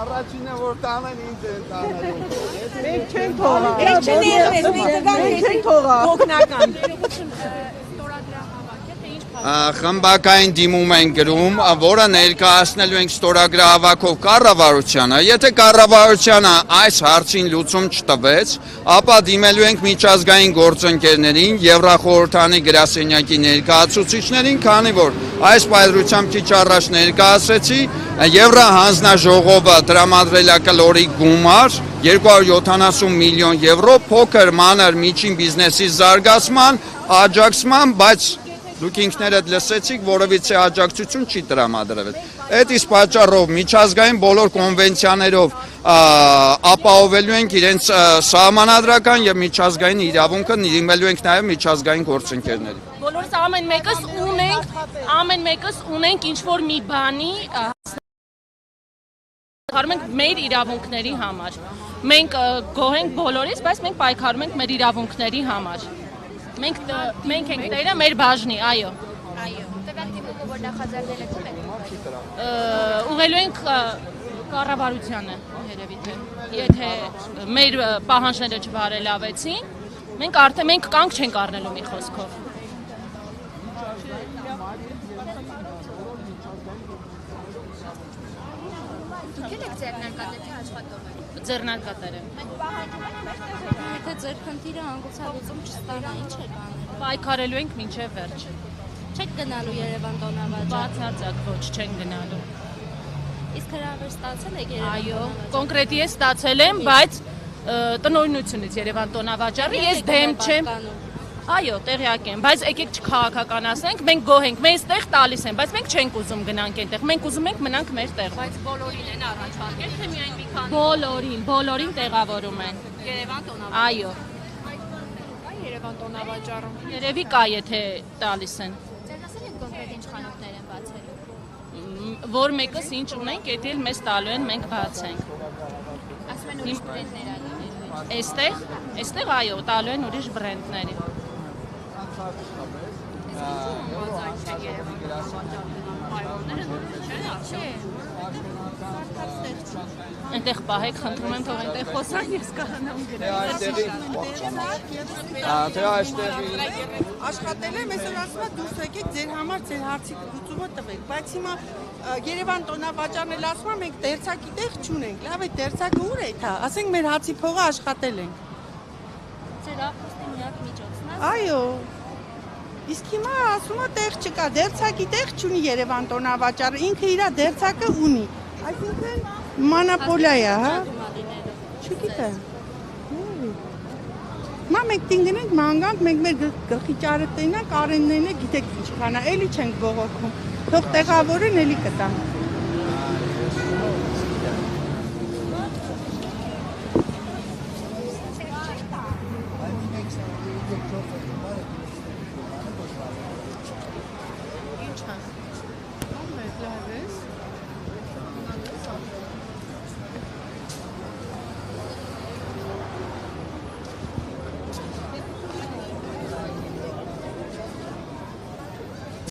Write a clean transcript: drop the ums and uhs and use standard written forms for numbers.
Առաջինը որ տանեն ինձ են տանելու։ Մենք չենք թողա։ Մենք չենք թողա։ Օգնական։ Խմբակային դիմում են գրում, որը ներկայացնելու ենք ստորագրահավաքով կառավարությանը։ Եթե կառավարությանը այս հարցին լուծում չտվեց, ապա դիմելու ենք միջազգային գործընկերներին, Եվրախորհրդանի գրասենյակի ներկայացուցիչներին, քանի որ այս պայծառությամբ քիչ առաջ ներկայացրեցի, Եվրահանձնաժողովը տրամադրել է կլորի գումար 270 միլիոն եվրո փոքր մանր միջին բիզնեսի զարգացման, աջակցման, բայց դուք ինքներդ լսեցիք, որովհետեւ աջակցություն չի տրամադրվել։ Այդ իսկ պատճառով միջազգային բոլոր կոնվենցիաներով ապահովելու ենք իրենց սահմանադրական եւ միջազգային իրավունքը, դիմելու ենք նաեւ միջազգային գործընկերներին։ Բոլորս ամեն մեկս ունենք ինչ որ մի բանի Պայքարում ենք մեր իրավունքների համար։ Մենք գոհ ենք բոլորից, բայց մենք պայքարում ենք մեր իրավունքների համար։ Մենք ենք տերը մեր բաժնի, այո։ Այո։ Տվյալ դիմումը որ նախաձեռնել եք ում եք։ Ուղղելու ենք կառավարությանը, երևի թե։ Եթե մեր պահանջները չբարելավեցին, մենք կանգ չենք առնելու մի խոսքով։ Դուք եք ձեռնարկատեր թե աշխատող եք։ Ձեռնարկատեր եմ։ Մենք պահանջում ենք մեր տեղը, եթե ձեր խնդիրը հանգուցալուծում չստանա, ինչ եք անելու։ Պայքարելու ենք մինչև վերջ։ Չեք գնալու Երևան տոնավաճառ։ Բացարձակ ոչ չենք գնալու։ Իսկ հրավեր ստացել եք Երևան։ Այո, կոնկրետի ես ստացել եմ, բայց տնօրինությունից Երևան տոնավաճառի ես դեմ չեմ։ Այո, տեղյակ եմ, բայց եկեք չքաղաքականացնենք, մենք գոհ ենք, մեզ տեղ տալիս են, բայց մենք չենք ուզում գնանք այնտեղ, մենք ուզում ենք մնանք մեր տեղում։ Բայց բոլորին են առաջարկել, թե միայն մի քանի։ Բոլորին տեղավորում են։ Երևան տոնավաճառ։ Այո։ Կա Երևան տոնավաճառում։ Երևի կա, եթե տալիս են։ Ձեր ասել եք կոնկրետ ինչ խանութներ են բացելու։ Որ մեկս ինչ ունենք, դա էլ մեզ տալու են, մենք բացենք։ Ասում են ուրիշ բրենդներ այո։ Այստեղ այո, տալու են ուրիշ բրենդների։ Այնտեղ պահեք, խնդրում եմ, թող այնտեղ խոսան, ես կանամ գրել։ Աշխատել եմ, այսօր ասում եմ դուրս եկեք ձեր համար ձեր հարցի լուծումը տվեք, բայց հիմա Երևան տոնավաճառն էլ ասում եմ մենք դերձակի տեղ չունենք, լավ է դերձակը ուր է դա, ասենք մեր հացի փողը աշխատել ենք։ Ձեր ապրուստի միակ միջոցն է։ Այո։ Իսկ հիմա ասում է տեղ չկա, դերձակի տեղ չունի Երևան տոնավաճառը, ինքը իր դերձակը ունի։ Այսինքն մանապոլիա է, հա։ Չգիտեմ։ Մա մենք դինգնենք մանգանք, մենք մեր գլխի ճարը տենանք, արեններն է գիտեք ինչքան է, էլի չենք բողոքում։ Թող տեղավորեն էլի կտան։